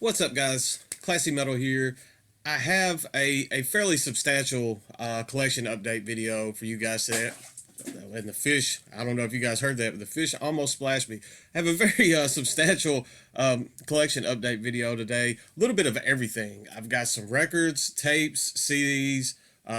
What's up, guys? Classy Metal here. I have a fairly substantial collection update video for you guys today. And the fish, I don't know if you guys heard that, but the fish almost splashed me. I have a very substantial collection update video today. A little bit of everything. I've got some records, tapes, CDs,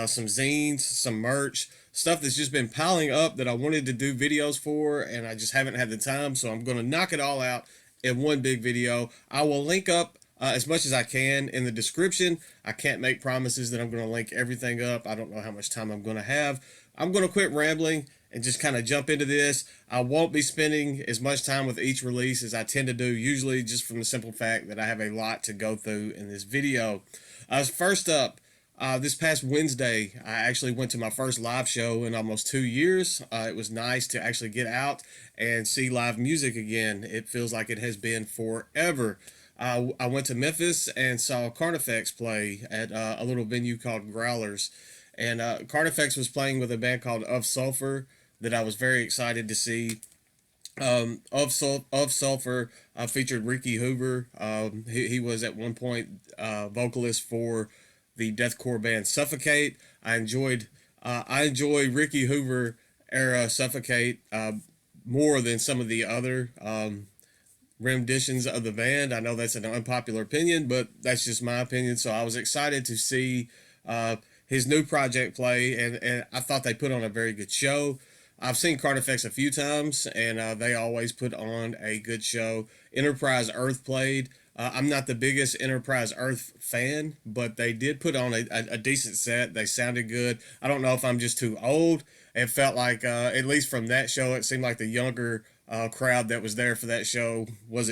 some zines, some merch, stuff that's just been piling up that I wanted to do videos for, and I just haven't had the time, so I'm going to knock it all out in one big video. I will link up as much as I can in the description. I can't make promises that I'm going to link everything up. I don't know how much time I'm going to have. I'm going to quit rambling and just kind of jump into this. I won't be spending as much time with each release as I tend to do usually, just from the simple fact that I have a lot to go through in this video. First up, this past Wednesday, I actually went to my first live show in almost 2 years. It was nice to actually get out and see live music again. It feels like it has been forever. I went to Memphis and saw Carnifex play at a little venue called Growlers. And Carnifex was playing with a band called Of Sulfur that I was very excited to see. Of Sulfur featured Ricky Hoover. He was at one point vocalist for the deathcore band Suffocate. I enjoy Ricky Hoover era Suffocate more than some of the other renditions of the band. I know that's an unpopular opinion, but that's just my opinion. So I was excited to see his new project play, and I thought they put on a very good show. I've seen Carnifex a few times, and they always put on a good show. Enterprise Earth played. I'm not the biggest Enterprise Earth fan, but they did put on a decent set. They sounded good. I don't know if I'm just too old. It felt like, at least from that show, it seemed like the younger crowd that was there for that show was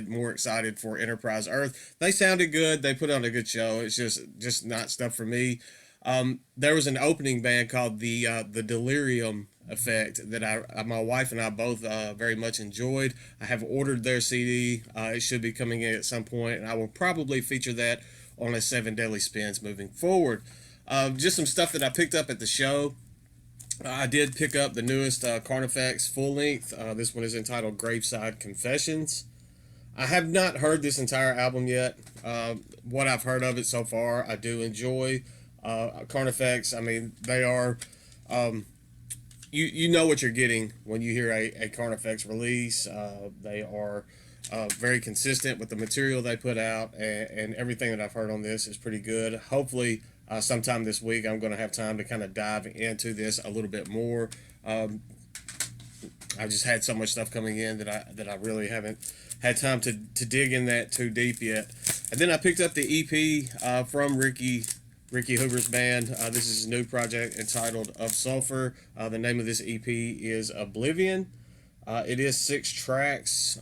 more excited for Enterprise Earth. They sounded good. They put on a good show. It's just not stuff for me. There was an opening band called the Delirium Effect that my wife and I both very much enjoyed. I have ordered their CD. It should be coming in at some point, and I will probably feature that on a 7 Daily Spins moving forward. Just some stuff that I picked up at the show. I did pick up the newest Carnifex full length. This one is entitled Graveside Confessions. I have not heard this entire album yet. What I've heard of it so far, I do enjoy. Carnifex, I mean, they are, you know what you're getting when you hear a Carnifex release. They are very consistent with the material they put out, and everything that I've heard on this is pretty good. Hopefully, sometime this week, I'm going to have time to kind of dive into this a little bit more. I've just had so much stuff coming in that I really haven't had time to dig in that too deep yet. And then I picked up the EP from Ricky Hoover's band. This is his new project entitled Of Sulfur. The name of this EP is Oblivion. It is 6 tracks.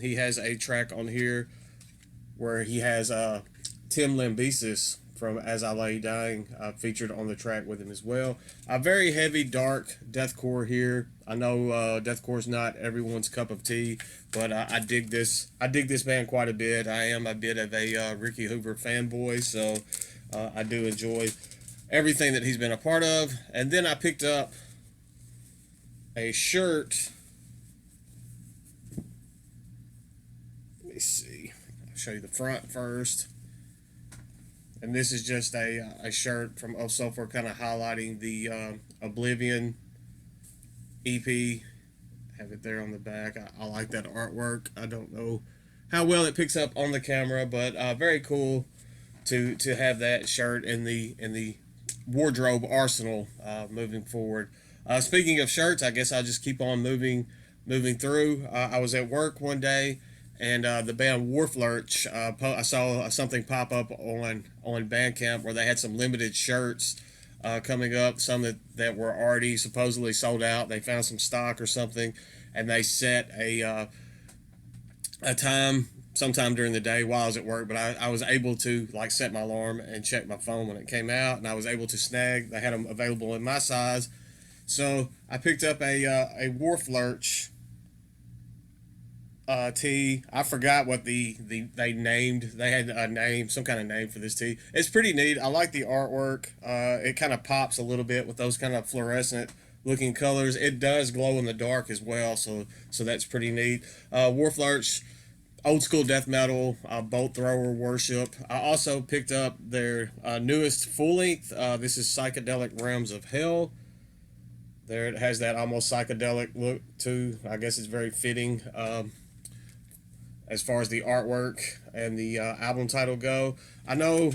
He has a track on here where he has Tim Lambesis from As I Lay Dying featured on the track with him as well. A very heavy, dark deathcore here. I know deathcore is not everyone's cup of tea, but I dig this. I dig this band quite a bit. I am a bit of a Ricky Hoover fanboy, so I do enjoy everything that he's been a part of. And then I picked up a shirt. Let me see. I'll show you the front first. And this is just a shirt from Of Sulfur, kind of highlighting the Oblivion EP. Have it there on the back. I like that artwork. I don't know how well it picks up on the camera, but very cool to have that shirt in the wardrobe arsenal moving forward. Speaking of shirts, I guess I'll just keep on moving through. I was at work one day, and the band Warflurch, I saw something pop up on Bandcamp where they had some limited shirts coming up, some that were already supposedly sold out. They found some stock or something, and they set a time sometime during the day while I was at work, but I was able to set my alarm and check my phone when it came out, and I was able to snag. They had them available in my size, so I picked up a Warflurch tee. I forgot what they named. They had a name, some kind of name for this tee. It's pretty neat. I like the artwork. It kind of pops a little bit with those kind of fluorescent looking colors. It does glow in the dark as well, so that's pretty neat. Warflurch old school death metal, bolt thrower worship. I also picked up their newest full length. This is Psychedelic Realms of Hell. There, it has that almost psychedelic look too. I guess it's very fitting as far as the artwork and the album title go. I know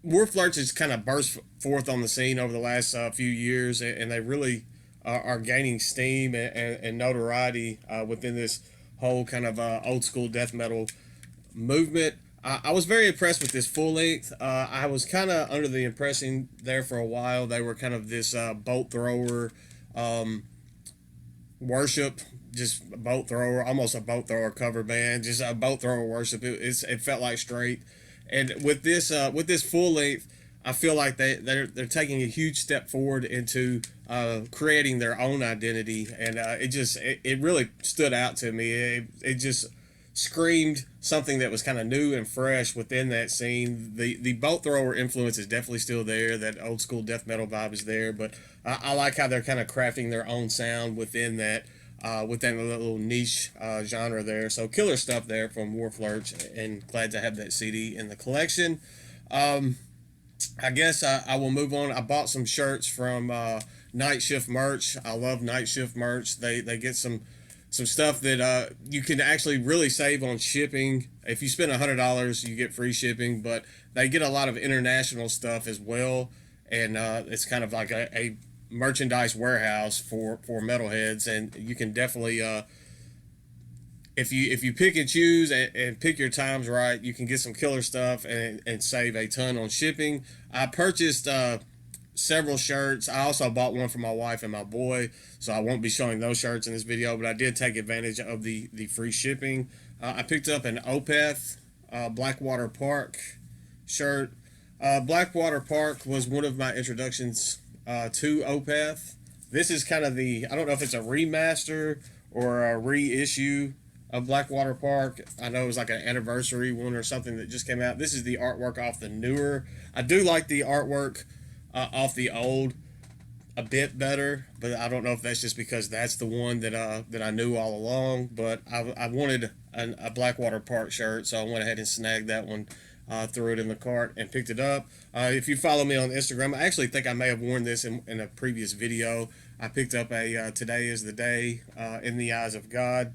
Warflurch has kind of burst forth on the scene over the last few years, and they really are gaining steam and notoriety within this whole kind of old school death metal movement. I was very impressed with this full length. I was kind of under the impression there for a while they were kind of this bolt thrower worship, just a bolt thrower, almost a bolt thrower cover band, just a bolt thrower worship. It felt like straight. And with this full length, I feel like they're taking a huge step forward into creating their own identity, and it really stood out to me. It just screamed something that was kind of new and fresh within that scene. The bolt thrower influence is definitely still there. That old school death metal vibe is there, but I like how they're kind of crafting their own sound within that. Within a little niche genre there. So killer stuff there from Warflurch, and glad to have that CD in the collection. I guess I will move on. I bought some shirts from Night Shift Merch. I love Night Shift Merch. They get some stuff that you can actually really save on shipping. If you spend $100, you get free shipping, but they get a lot of international stuff as well, and it's kind of like a merchandise warehouse for metalheads, and you can definitely if you pick and choose and pick your times right, you can get some killer stuff and save a ton on shipping. I purchased several shirts. I also bought one for my wife and my boy, so I won't be showing those shirts in this video, but I did take advantage of the free shipping. I picked up an Opeth Blackwater Park shirt. Blackwater Park was one of my introductions to Opeth. This is kind of I don't know if it's a remaster or a reissue of Blackwater Park. I know it was like an anniversary one or something that just came out. This is the artwork off the newer. I do like the artwork off the old a bit better, but I don't know if that's just because that's the one that I knew all along. But I wanted a Blackwater Park shirt, so I went ahead and snagged that one. Threw it in the cart and picked it up. If you follow me on Instagram, I actually think I may have worn this in a previous video. I picked up a Today is the Day in the Eyes of God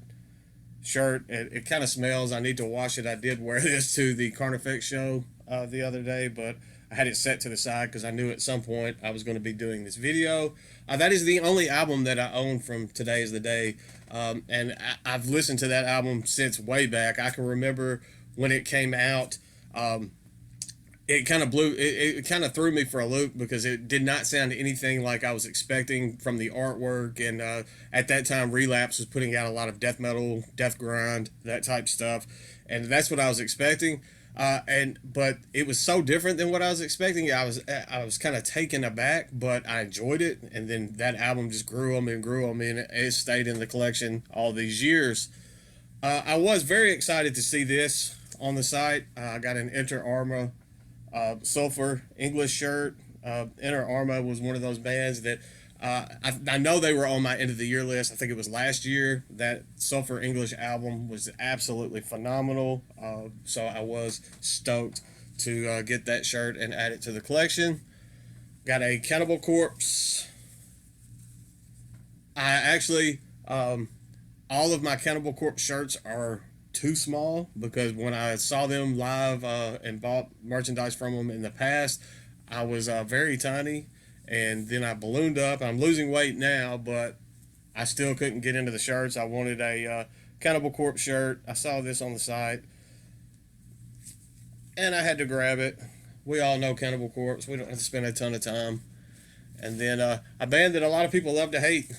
shirt. It kind of smells. I need to wash it. I did wear this to the Carnifex show the other day, but I had it set to the side because I knew at some point I was going to be doing this video. That is the only album that I own from Today is the Day, and I've listened to that album since way back. I can remember when it came out. It kind of it kind of threw me for a loop because it did not sound anything like I was expecting from the artwork. And at that time, Relapse was putting out a lot of death metal, death grind, that type stuff, and that's what I was expecting. But it was so different than what I was expecting. I was kind of taken aback, but I enjoyed it. And then that album just grew on me and grew on me, and it stayed in the collection all these years. I was very excited to see this on the site. I got an Enter Arma Sulfur English shirt. Enter Arma was one of those bands that I know they were on my end of the year list. I think it was last year. That Sulfur English album was absolutely phenomenal. So I was stoked to get that shirt and add it to the collection. Got a Cannibal Corpse. I actually all of my Cannibal Corpse shirts are too small because when I saw them live and bought merchandise from them in the past, I was very tiny, and then I ballooned up. I'm losing weight now, but I still couldn't get into the shirts. I wanted a Cannibal Corpse shirt. I saw this on the site, and I had to grab it. We all know Cannibal Corpse. We don't have to spend a ton of time. And then a band that a lot of people love to hate.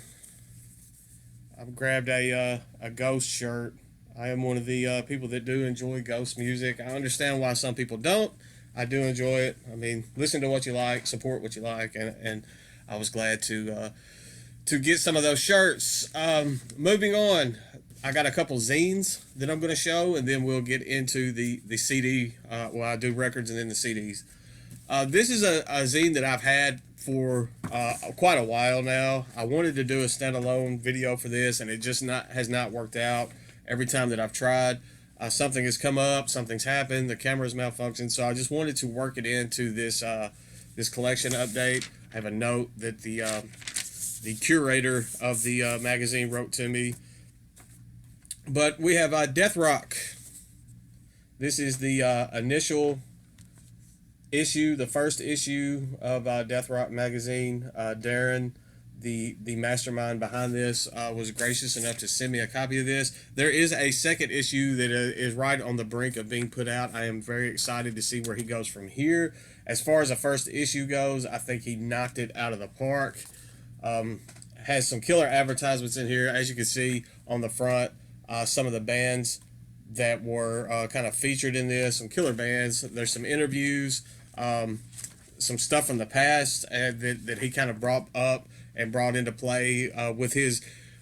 I've grabbed a Ghost shirt. I am one of the people that do enjoy Ghost music. I understand why some people don't. I do enjoy it. I mean, listen to what you like, support what you like, and I was glad to get some of those shirts. Moving on, I got a couple zines that I'm going to show, and then we'll get into the CD. I do records and then the CDs. This is a zine that I've had for quite a while now. I wanted to do a standalone video for this, and it just has not worked out. every time that I've tried. Something has come up, something's happened, the camera's malfunctioned, so I just wanted to work it into this this collection update. I have a note that the curator of the magazine wrote to me. But we have Dethrok. This is the initial issue, the first issue of Dethrok Magazine. Darren, the mastermind behind this, was gracious enough to send me a copy of this. There is a second issue that is right on the brink of being put out. I am very excited to see where he goes from here. As far as the first issue goes, I think he knocked it out of the park. Has some killer advertisements in here, as you can see on the front. Some of the bands that were kind of featured in this, some killer bands. There's some interviews, some stuff from the past that he kind of brought up and brought into play with his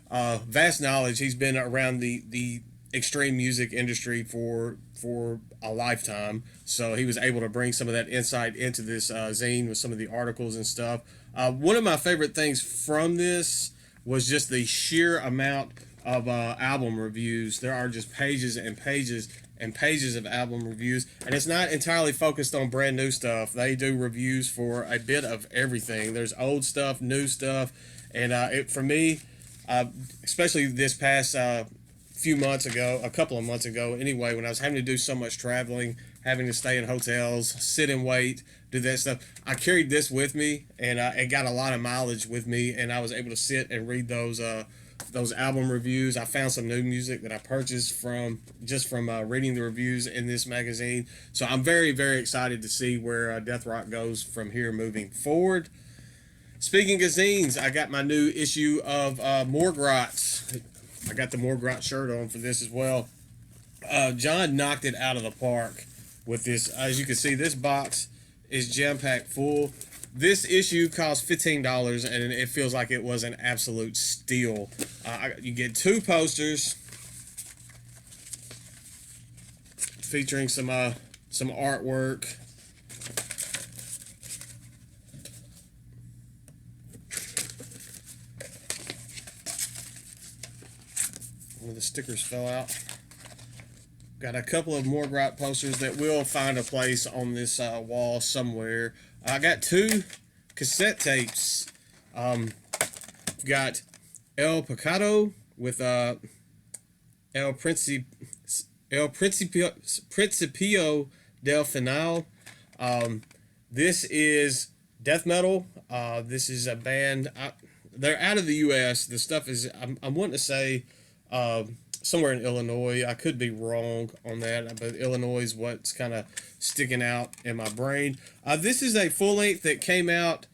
vast knowledge. He's been around the extreme music industry for a lifetime, so he was able to bring some of that insight into this zine with some of the articles and stuff. One of my favorite things from this was just the sheer amount of album reviews. There are just pages and pages and pages of album reviews, and it's not entirely focused on brand new stuff. They do reviews for a bit of everything. There's old stuff, new stuff, and for me, especially this past few months ago, a couple of months ago anyway, when I was having to do so much traveling, having to stay in hotels, sit and wait, do that stuff, I carried this with me, and it got a lot of mileage with me, and I was able to sit and read those album reviews. I found some new music that I purchased from reading the reviews in this magazine. So I'm very, very excited to see where Dethrok goes from here moving forward. Speaking of zines, I got my new issue of Morgue Rot. I got the Morgue Rot shirt on for this as well. John knocked it out of the park with this. As you can see, this box is jam-packed full. This issue cost $15, and it feels like it was an absolute steal. You get 2 posters featuring some artwork. One of the stickers fell out. Got a couple of Morgue Rot posters that will find a place on this wall somewhere. I got 2 cassette tapes. Got El Pecado with El Principio del Final. This is death metal. This is a band. They're out of the U.S. The stuff is, I'm wanting to say, somewhere in Illinois. I could be wrong on that, but Illinois is what's kind of sticking out in my brain. This is a full length that came out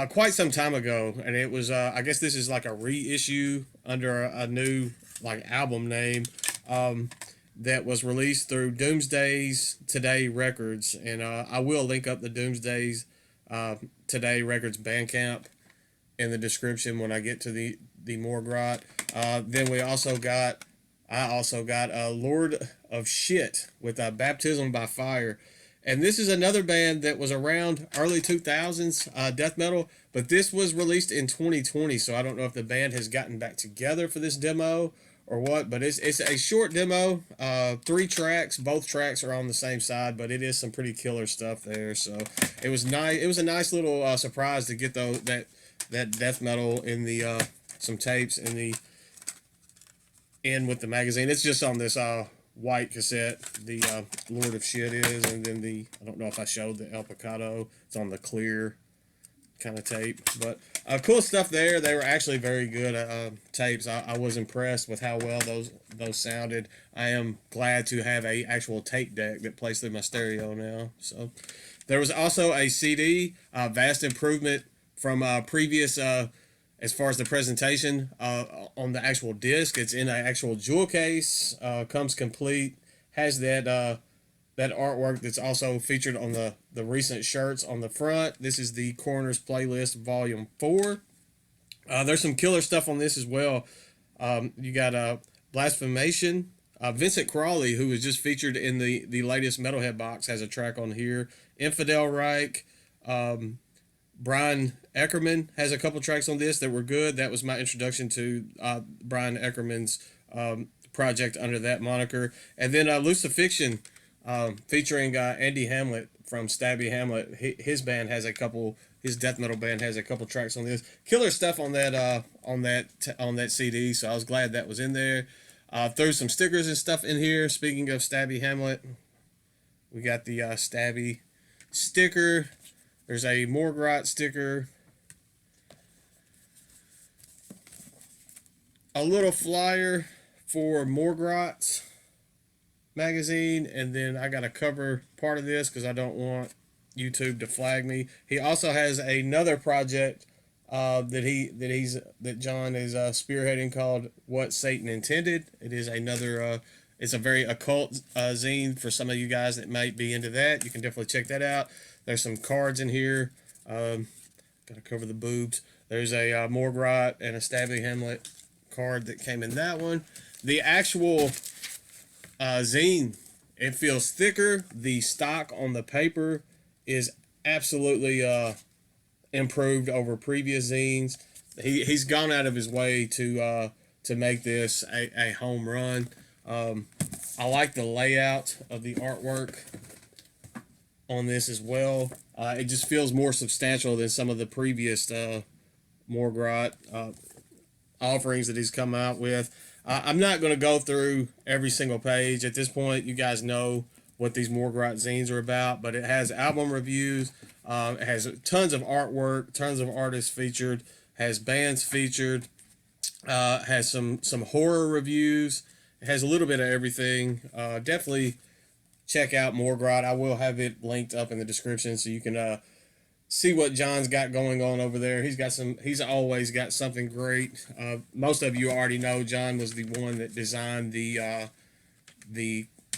quite some time ago, and it was I guess this is like a reissue under a new like album name that was released through Doomsday's Today Records, and I will link up the Doomsday's Today Records Bandcamp in the description when I get to the Morgue Rot. Then I also got Lord of Shit with Baptism by Fire. And this is another band that was around early 2000s, death metal, but this was released in 2020, so I don't know if the band has gotten back together for this demo or what, but it's a short demo, 3 tracks. Both tracks are on the same side, but it is some pretty killer stuff there. So it was nice. It was a nice little surprise to get that death metal in the some tapes in with the magazine. It's just on this white cassette, the Lord of Shit is, and then I don't know if I showed the El Pecado. It's on the clear kind of tape, but cool stuff there. They were actually very good tapes. I was impressed with how well those sounded. I am glad to have a actual tape deck that plays through my stereo now. So there was also a CD, vast improvement from previous as far as the presentation on the actual disc. It's in an actual jewel case, comes complete, has that artwork that's also featured on the recent shirts on the front. This is the Coroner's Playlist Volume 4. There's some killer stuff on this as well. You got Blasphemation. Vincent Crawley, who was just featured in the latest Metalhead box, has a track on here. Infidel Reich. Brian Eckerman has a couple tracks on this that were good. That was my introduction to Brian Eckerman's project under that moniker. And then Lucifixion, featuring Andy Hamlet from Stabby Hamlet. His band has a couple. His death metal band has a couple tracks on this. Killer stuff on that CD. So I was glad that was in there. Threw some stickers and stuff in here. Speaking of Stabby Hamlet, we got the Stabby sticker. There's a Morgue Rot sticker. A little flyer for Morgue Rot Magazine, and then I got to cover part of this because I don't want YouTube to flag me. He also has another project that John is spearheading called What Satan Intended. It is another it's a very occult zine for some of you guys that might be into that. You can definitely check that out. There's some cards in here. Gotta cover the boobs. There's a Morgue Rot and a Stabby Hamlet card that came in that one. The actual zine, it feels thicker. The stock on the paper is absolutely improved over previous zines. He's gone out of his way to make this a home run. I like the layout of the artwork on this as well. It just feels more substantial than some of the previous Morgue Rot offerings that he's come out with. I'm not going to go through every single page. At this point, you guys know what these Morgue Rot zines are about, but it has album reviews. It has tons of artwork, tons of artists featured, has bands featured, has some horror reviews. It has a little bit of everything. Definitely check out Morgue Rot. I will have it linked up in the description so you can see what John's got going on over there. He's always got something great. Most of you already know John was the one that designed the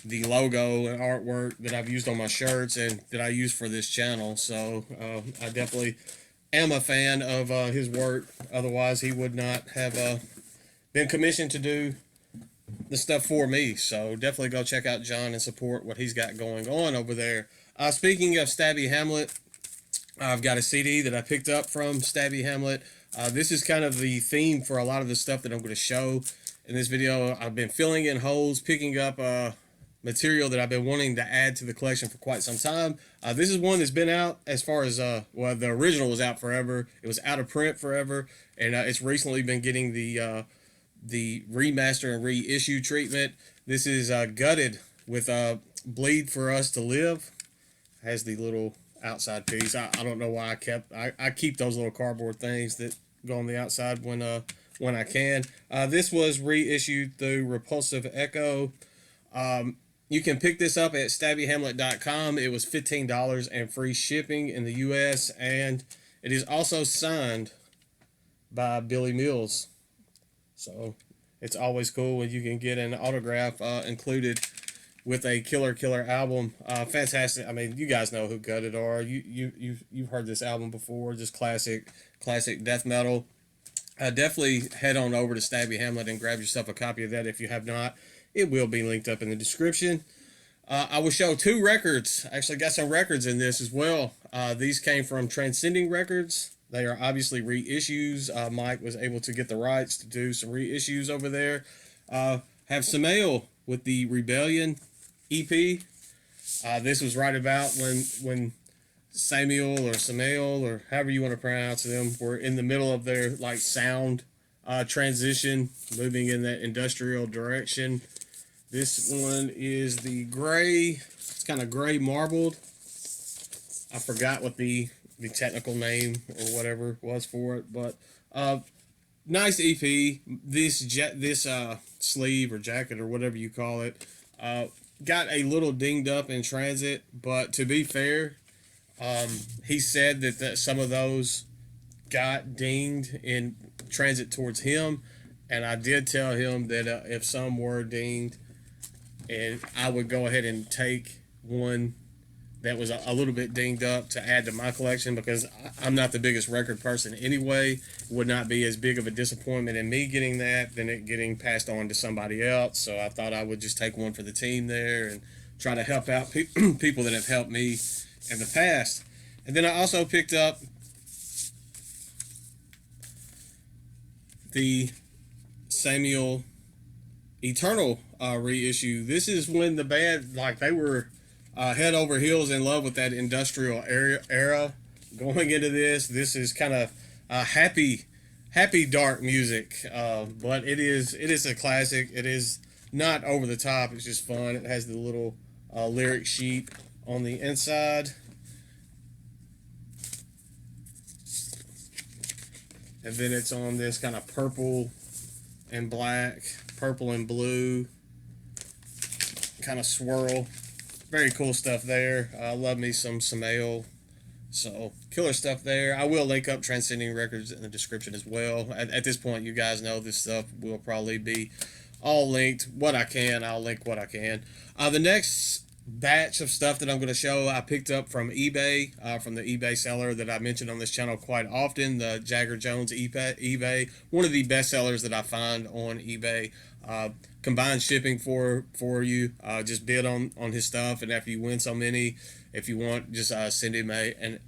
logo and artwork that I've used on my shirts and that I use for this channel. So I definitely am a fan of his work. Otherwise, he would not have been commissioned to do the stuff for me. So definitely go check out John and support what he's got going on over there. Speaking of Stabby Hamlet, I've got a CD that I picked up from Stabby Hamlet. This is kind of the theme for a lot of the stuff that I'm going to show in this video. I've been filling in holes, picking up material that I've been wanting to add to the collection for quite some time. This is one that's been out as far as, well, the original was out forever. It was out of print forever, and it's recently been getting the remaster and reissue treatment. This is gutted with Bleed for Us to Live. Has the little outside piece. I don't know why I keep those little cardboard things that go on the outside when I can. This was reissued through Repulsive Echo. You can pick this up at stabbyhamlet.com. It was $15 and free shipping in the US, and it is also signed by Billy Mills. So it's always cool when you can get an autograph included with a killer album. Fantastic. I mean, you guys know who Gutted are. You've heard this album before. Just classic death metal. Definitely head on over to Stabby Hamlet and grab yourself a copy of that if you have not. It will be linked up in the description. I will show two records. Actually got some records in this as well. These came from Transcending Records. They are obviously reissues. Mike was able to get the rights to do some reissues over there. Have Samael with the Rebellion EP. This was right about when Samael or however you want to pronounce them were in the middle of their like sound transition, moving in that industrial direction. This one is the gray. It's kind of gray marbled. I forgot what the technical name or whatever was for it, but nice EP. This sleeve or jacket or whatever you call it got a little dinged up in transit, but to be fair, he said that some of those got dinged in transit towards him, and I did tell him that if some were dinged, and I would go ahead and take one that was a little bit dinged up to add to my collection, because I'm not the biggest record person anyway. It would not be as big of a disappointment in me getting that than it getting passed on to somebody else. So I thought I would just take one for the team there and try to help out people that have helped me in the past. And then I also picked up the Samael Eternal reissue. This is when the band, like, they were head over heels in love with that industrial era. Going into this is kind of happy dark music, but it is a classic. It is not over the top. It's just fun. It has the little lyric sheet on the inside, and then it's on this kind of purple and black, purple and blue kind of swirl. Very cool stuff there. I love me some Samael. So, killer stuff there. I will link up Transcending Records in the description as well. At this point, you guys know this stuff will probably be all linked. What I can, I'll link what I can. The next batch of stuff that I'm going to show, I picked up from eBay, from the eBay seller that I mentioned on this channel quite often, the jaggerjones eBay. One of the best sellers that I find on eBay. Combined shipping for you. Just bid on his stuff, and after you win so many, if you want, just send him a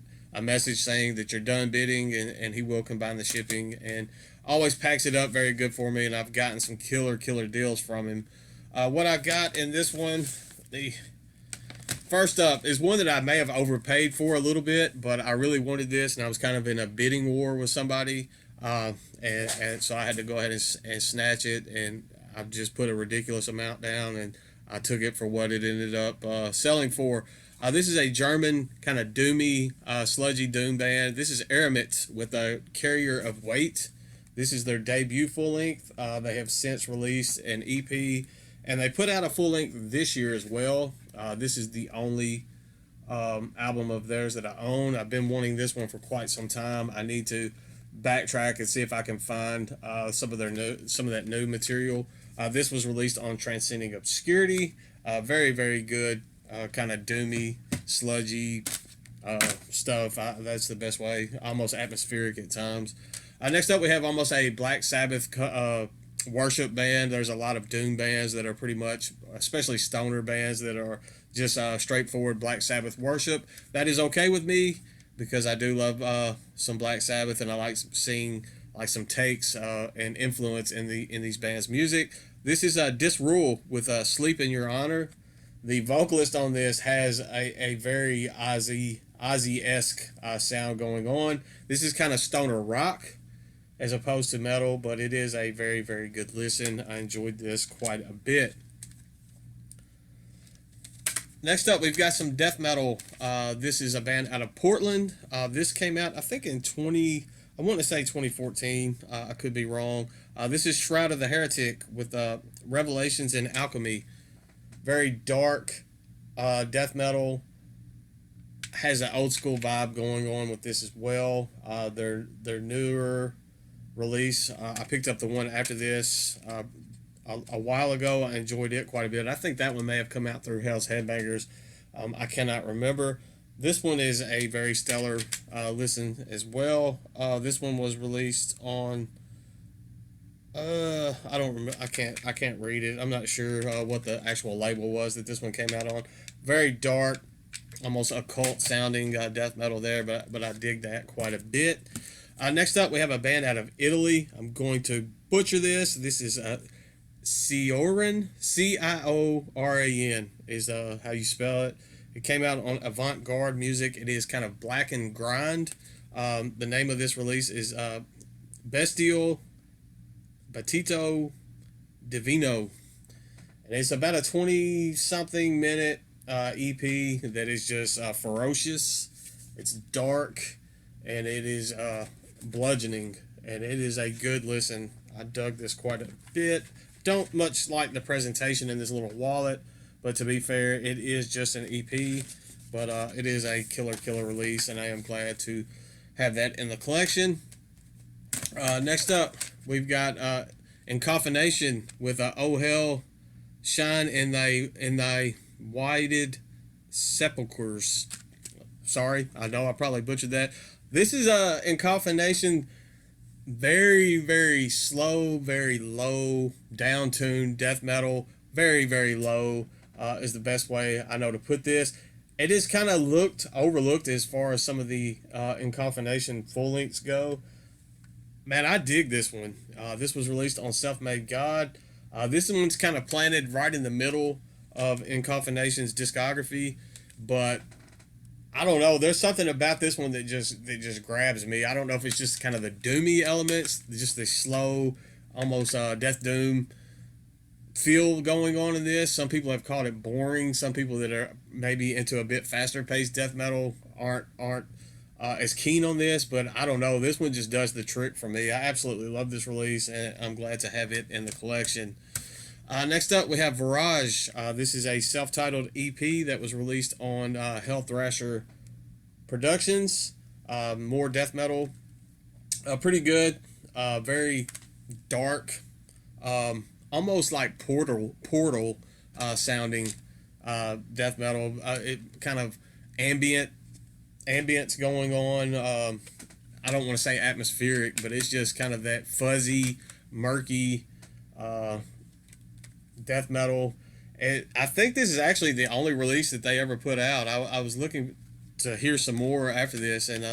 message saying that you're done bidding, and he will combine the shipping, and always packs it up very good for me, and I've gotten some killer deals from him. What I got in this one, the first up is one that I may have overpaid for a little bit, but I really wanted this, and I was kind of in a bidding war with somebody, and so I had to go ahead and snatch it, and I just put a ridiculous amount down, and I took it for what it ended up selling for. This is a German kind of doomy, sludgy doom band. This is Eremit with a Carrier of Weight. This is their debut full length. They have since released an EP, and they put out a full length this year as well. This is the only album of theirs that I own. I've been wanting this one for quite some time. I need to backtrack and see if I can find some of that new material. This was released on Transcending Obscurity. Very good, kind of doomy, sludgy stuff. That's the best way. Almost atmospheric at times. Next up, we have almost a Black Sabbath worship band. There's a lot of doom bands that are pretty much, especially stoner bands, that are just straightforward Black Sabbath worship. That is okay with me, because I do love some Black Sabbath, and I like seeing like some takes and influence in these bands' music. This is Disrule with Sleep in Your Honor. The vocalist on this has a very Ozzy-esque sound going on. This is kind of stoner rock as opposed to metal, but it is a very good listen. I enjoyed this quite a bit. Next up, we've got some death metal. This is a band out of Portland. This came out, I think, in 2014. I could be wrong. This is Shroud of the Heretic with Revelations in Alchemy. Very dark death metal. Has an old school vibe going on with this as well. Their newer release, I picked up the one after this a while ago. I enjoyed it quite a bit. I think that one may have come out through Hell's Headbangers. I cannot remember. This one is a very stellar listen as well. This one was released on I don't remember. I can't read it. I'm not sure what the actual label was that this one came out on. Very dark, almost occult sounding death metal there, but I dig that quite a bit. Next up, we have a band out of Italy. I'm going to butcher this. This is Cioran, Cioran is how you spell it. It came out on Avant-Garde Music. It is kind of black and grind. The name of this release is Bestiale, Battito, Divino. And it's about a 20-something minute EP that is just ferocious. It's dark, and it is bludgeoning, and it is a good listen. I dug this quite a bit. Don't much like the presentation in this little wallet, but to be fair, it is just an EP, but it is a killer release, and I am glad to have that in the collection. Next up, we've got Encoffination with Oh Hell, Shine in thy Whited Sepulchres. Sorry, I know I probably butchered that. This is Encoffination. Very slow, very low, down-tuned death metal. Very low is the best way I know to put this. It is kind of overlooked as far as some of the Encoffination full lengths go. Man, I dig this one. This was released on Self-Made God. This one's kind of planted right in the middle of Encoffination's discography, but I don't know. There's something about this one that just grabs me. I don't know if it's just kind of the doomy elements, just the slow, almost death doom feel going on in this. Some people have called it boring. Some people that are maybe into a bit faster paced death metal aren't as keen on this, but I don't know. This one just does the trick for me. I absolutely love this release, and I'm glad to have it in the collection. Next up, we have Vorage. This is a self-titled EP that was released on Hell Thrasher Productions. More death metal. Pretty good. Very dark. Almost like Portal sounding death metal. It kind of ambience going on. I don't want to say atmospheric, but it's just kind of that fuzzy, murky death metal. And I think this is actually the only release that they ever put out. I was looking to hear some more after this, and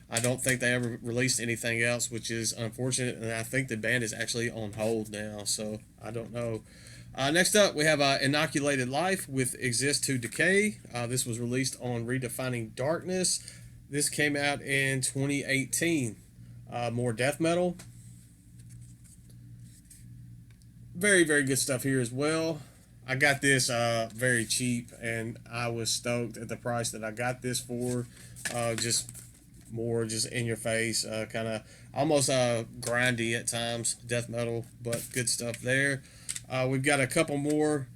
I don't think they ever released anything else, which is unfortunate. And I think the band is actually on hold now, so I don't know. Next up, we have Inoculated Life with Exist to Decay. This was released on Redefining Darkness. This came out in 2018. More death metal. Very, very good stuff here as well. I got this very cheap, and I was stoked at the price that I got this for. Just more just in your face, kind of almost grindy at times, death metal, but good stuff there. We've got a couple more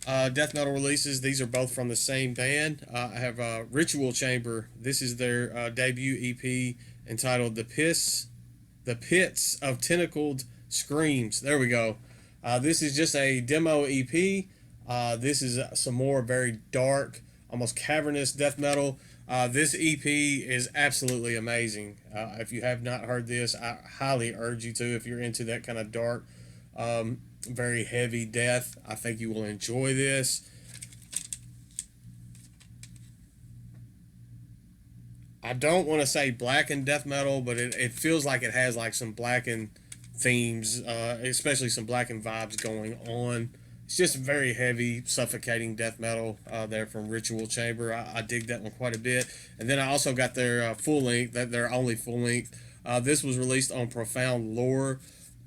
death metal releases. These are both from the same band. I have Ritual Chamber. This is their debut EP entitled The Pits of Tentacled Screams. There we go. This is just a demo EP. This is some more very dark, almost cavernous death metal. This EP is absolutely amazing. If you have not heard this, I highly urge you to. If you're into that kind of dark, very heavy death, I think you will enjoy this. I don't want to say blackened death metal, but it feels like it has like some blackened themes, especially some blackened vibes going on. It's just very heavy, suffocating death metal there from Ritual Chamber. I dig that one quite a bit. And then I also got their full length, their only full length. This was released on Profound Lore.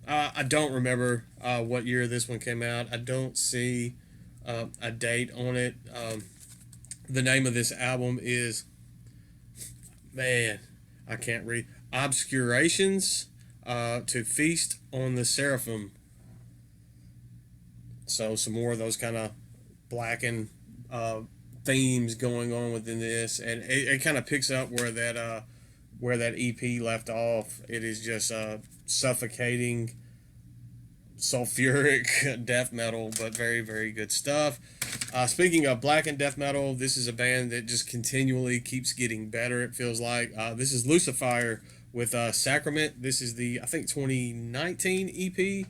I don't remember what year this one came out. I don't see a date on it. The name of this album is, man, I can't read. Obscurations to Feast on the Seraphim. So some more of those kind of blackened themes going on within this, and it kind of picks up where that EP left off. It is just suffocating, sulfuric death metal, but very, very good stuff. Speaking of blackened death metal, this is a band that just continually keeps getting better. It feels like this is Lucifer with Sacrament. This is the, I think, 2019 EP.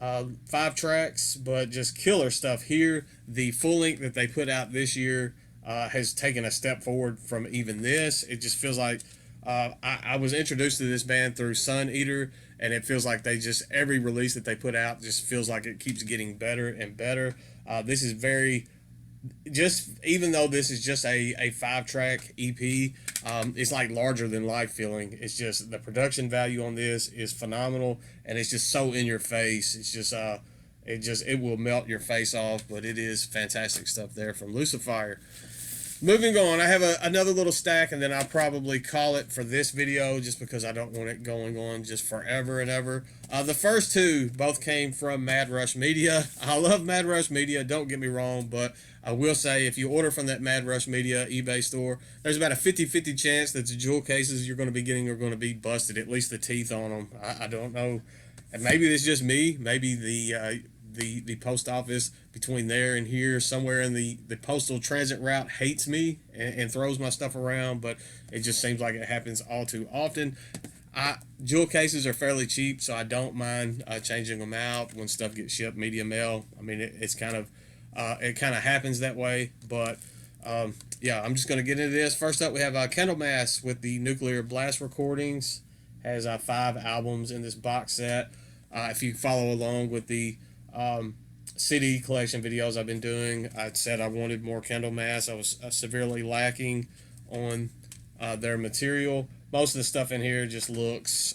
5 tracks, but just killer stuff here. The full length that they put out this year has taken a step forward from even this. It just feels like I was introduced to this band through Sun Eater, and it feels like they just, every release that they put out just feels like it keeps getting better and better. This is very, just even though this is just a 5-track EP, it's like larger than life feeling. It's just the production value on this is phenomenal, and it's just so in your face. It's just it will melt your face off, but it is fantastic stuff there from Lucifer. Moving on, I have another little stack, and then I'll probably call it for this video just because I don't want it going on just forever and ever. The first two both came from Mad Rush Media. I love Mad Rush Media, don't get me wrong, but I will say if you order from that Mad Rush Media eBay store, there's about a 50-50 chance that the jewel cases you're going to be getting are going to be busted, at least the teeth on them. I don't know. And maybe it's just me. Maybe the post office between there and here, somewhere in the postal transit route, hates me and throws my stuff around, but it just seems like it happens all too often. Jewel cases are fairly cheap, so I don't mind changing them out when stuff gets shipped media mail. I mean, it kind of happens that way, but yeah, I'm just going to get into this. First up, we have Candlemass with the Nuclear Blast recordings. Has 5 albums in this box set. If you follow along with the CD collection videos I've been doing. I said I wanted more Candlemass. I was severely lacking on their material. Most of the stuff in here just looks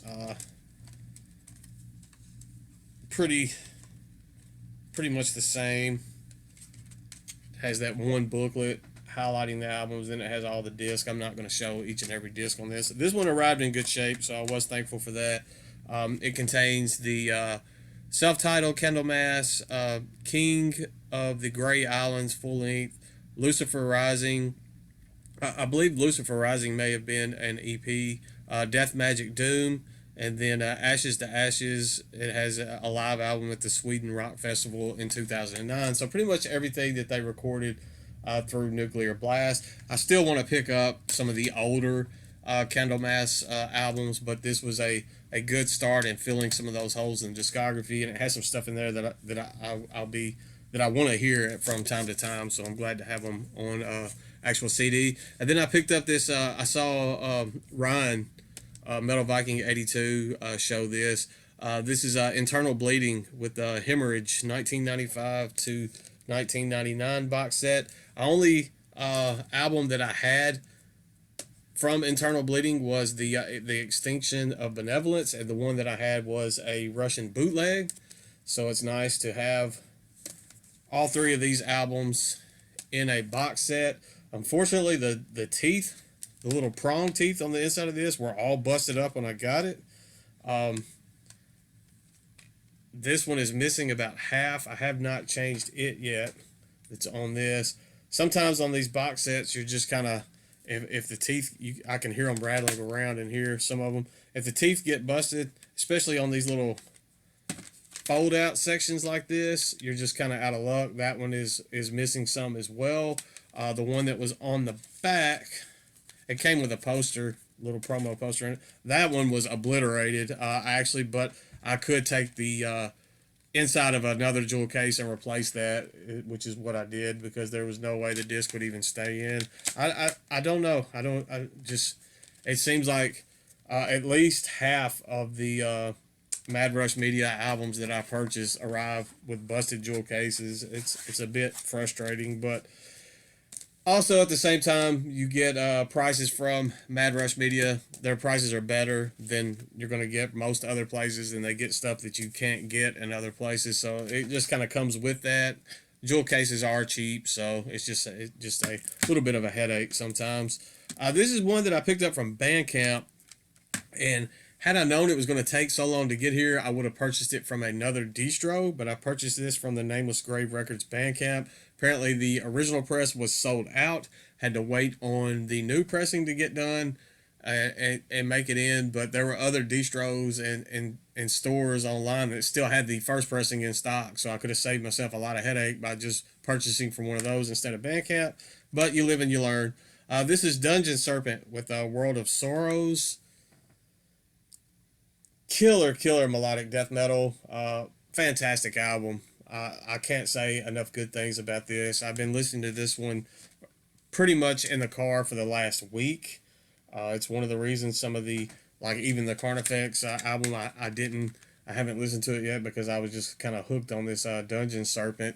pretty much the same. Has that one booklet highlighting the albums, then it has all the discs. I'm not going to show each and every disc on this. This one arrived in good shape, so I was thankful for that. It contains the self-titled Candlemass, King of the Grey Islands full length, Lucifer Rising. I believe Lucifer Rising may have been an EP. Death Magic Doom, and then Ashes to Ashes. It has a live album at the Sweden Rock Festival in 2009. So pretty much everything that they recorded through Nuclear Blast. I still want to pick up some of the older Candlemass albums, but this was a good start in filling some of those holes in discography, and it has some stuff in there that I want to hear from time to time. So I'm glad to have them on actual CD. And then I picked up this. I saw Ryan Metal Viking 82 show this. This is Internal Bleeding with Hemorrhage 1995 to 1999 box set. Only album that I had from Internal Bleeding was the Extinction of Benevolence, and the one that I had was a Russian bootleg. So it's nice to have all three of these albums in a box set. Unfortunately, the teeth, the little prong teeth on the inside of this, were all busted up when I got it. This one is missing about half. I have not changed it yet. It's on this. Sometimes on these box sets, you're just kind of, if the teeth, I can hear them rattling around in here, some of them. If the teeth get busted, especially on these little fold out sections like this, you're just kind of out of luck. That one is missing some as well. The one that was on the back, it came with a poster, little promo poster in it. That one was obliterated, but I could take the inside of another jewel case and replace that, which is what I did, because there was no way the disc would even stay in. I don't know. It seems like at least half of the Mad Rush Media albums that I purchased arrive with busted jewel cases. It's a bit frustrating, but also at the same time, you get prices from Mad Rush Media. Their prices are better than you're going to get most other places, and they get stuff that you can't get in other places. So it just kind of comes with that. Jewel cases are cheap, so it's just a little bit of a headache sometimes. This is one that I picked up from Bandcamp, and had I known it was going to take so long to get here, I would have purchased it from another distro, but I purchased this from the Nameless Grave Records Bandcamp. Apparently the original press was sold out, had to wait on the new pressing to get done and make it in, but there were other distros and stores online that still had the first pressing in stock, so I could have saved myself a lot of headache by just purchasing from one of those instead of Bandcamp, but you live and you learn. This is Dungeon Serpent with World of Sorrows. Killer melodic death metal. Fantastic album. I can't say enough good things about this. I've been listening to this one pretty much in the car for the last week. It's one of the reasons some of the, like even the Carnifex album, I haven't listened to it yet because I was just kind of hooked on this Dungeon Serpent.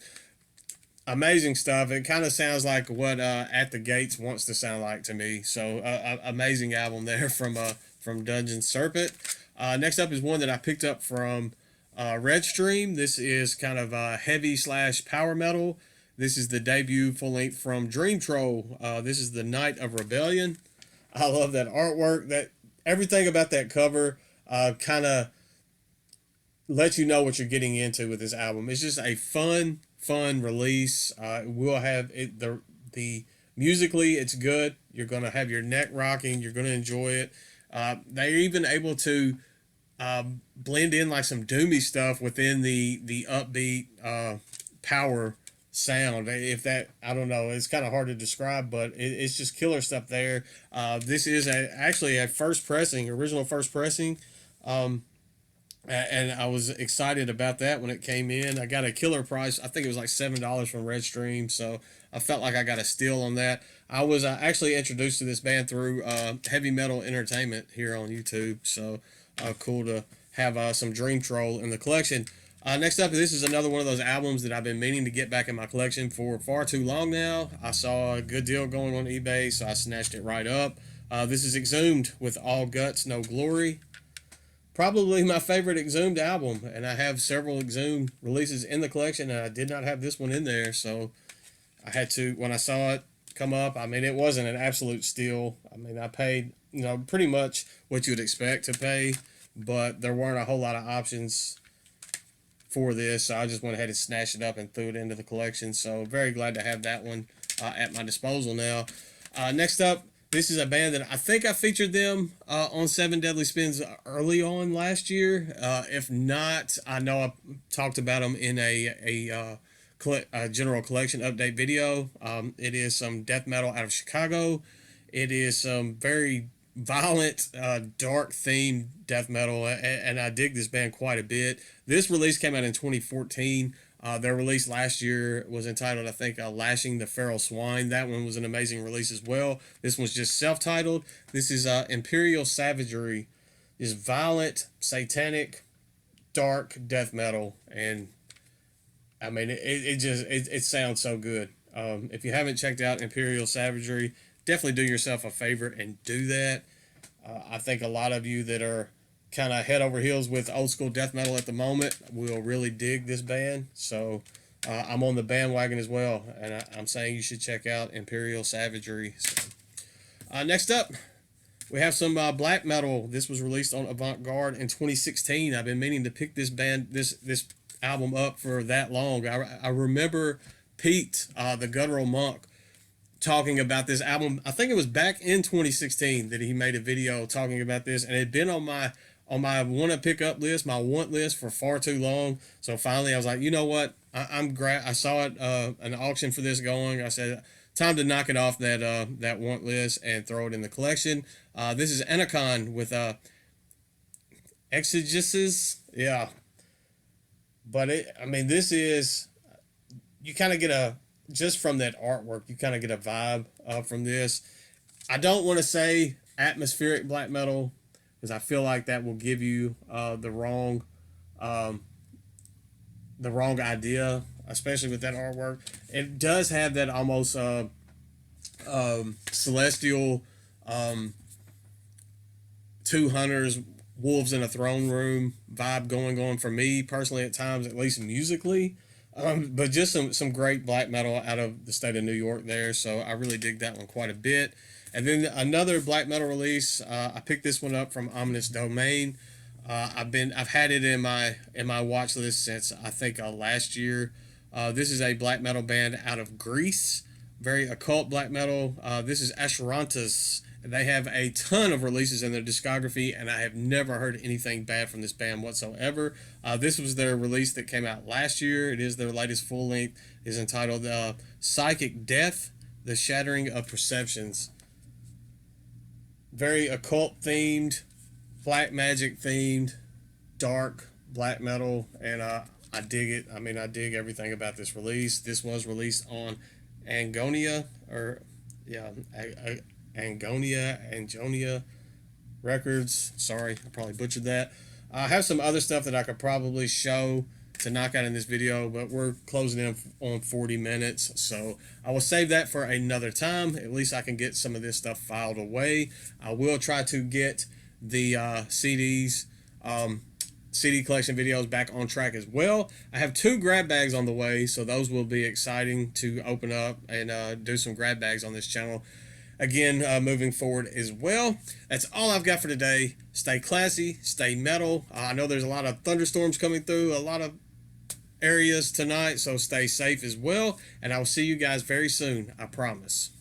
Amazing stuff. It kind of sounds like what At the Gates wants to sound like to me. So amazing album there from Dungeon Serpent. Next up is one that I picked up from Redstream. This is kind of heavy / power metal. This is the debut full length from Dream Troll. This is the Night of Rebellion. I love that artwork. That everything about that cover kind of lets you know what you're getting into with this album. It's just a fun release. We'll have it. The musically, it's good. You're gonna have your neck rocking. You're gonna enjoy it. They're even able to blend in like some doomy stuff within the upbeat power sound. If that, I don't know, it's kind of hard to describe, but it's just killer stuff there. This is actually a original first pressing, and I was excited about that when it came in. I got a killer price. I think it was like $7 from Redstream, so I felt like I got a steal on that. I was actually introduced to this band through Heavy Metal Entertainment here on YouTube, so cool to have some Dream Troll in the collection. Next up, this is another one of those albums that I've been meaning to get back in my collection for far too long now. I saw a good deal going on eBay, so I snatched it right up. This is Exhumed with All Guts, No Glory. Probably my favorite Exhumed album, and I have several Exhumed releases in the collection, and I did not have this one in there, so I had to, when I saw it come up, I mean, it wasn't an absolute steal. I mean, I paid, pretty much what you would expect to pay, but there weren't a whole lot of options for this, so I just went ahead and snatched it up and threw it into the collection. So very glad to have that one at my disposal now. Next up, this is a band that I think I featured them on 7 Deadly Spins early on last year. If not, I know I talked about them in a general collection update video. It is some death metal out of Chicago. It is some very violent, dark themed death metal, and I dig this band quite a bit. This release came out in 2014. Their release last year was entitled, I think, Lashing the Feral Swine. That one was an amazing release as well. This one's just self-titled. This is Imperial Savagery. Is violent, satanic, dark death metal, and I mean, it sounds so good. If you haven't checked out Imperial Savagery, definitely do yourself a favor and do that. I think a lot of you that are kind of head over heels with old school death metal at the moment will really dig this band. So I'm on the bandwagon as well, and I'm saying you should check out Imperial Savagery. So, next up, we have some black metal. This was released on Avant Garde in 2016. I've been meaning to pick this album up for that long. I remember Pete, the Guttural Monk, talking about this album. I think it was back in 2016 that he made a video talking about this, and it had been on my want to pick up list, my want list for far too long. So finally I was like, you know what, I saw it, an auction for this going. I said, time to knock it off that want list and throw it in the collection. This is Enocon with Exegesis. Yeah, but this is, you kind of get just from that artwork, you kind of get a vibe from this. I don't want to say atmospheric black metal, because I feel like that will give you the wrong idea, especially with that artwork. It does have that almost celestial two hunters, wolves in a throne room vibe going on for me personally at times, at least musically. But just some great black metal out of the state of New York there, so I really dig that one quite a bit. And then another black metal release, I picked this one up from Ominous Domain. I've had it in my watch list since I think last year. This is a black metal band out of Greece, very occult black metal. This is Asherantus. They have a ton of releases in their discography, and I have never heard anything bad from this band whatsoever. This was their release that came out last year. It is their latest full length. It is entitled Psychic Death, The Shattering of Perceptions. Very occult themed, black magic themed, dark black metal, and I dig it. I mean, I dig everything about this release. This was released on Angonia Records. Sorry, I probably butchered that. I have some other stuff that I could probably show to knock out in this video, but we're closing in on 40 minutes, so I will save that for another time. At least I can get some of this stuff filed away. I will try to get the CD collection videos back on track as well. I have 2 grab bags on the way, so those will be exciting to open up and do some grab bags on this channel again moving forward as well. That's all I've got for today. Stay classy, stay metal. I know there's a lot of thunderstorms coming through a lot of areas tonight, so stay safe as well, and I will see you guys very soon, I promise.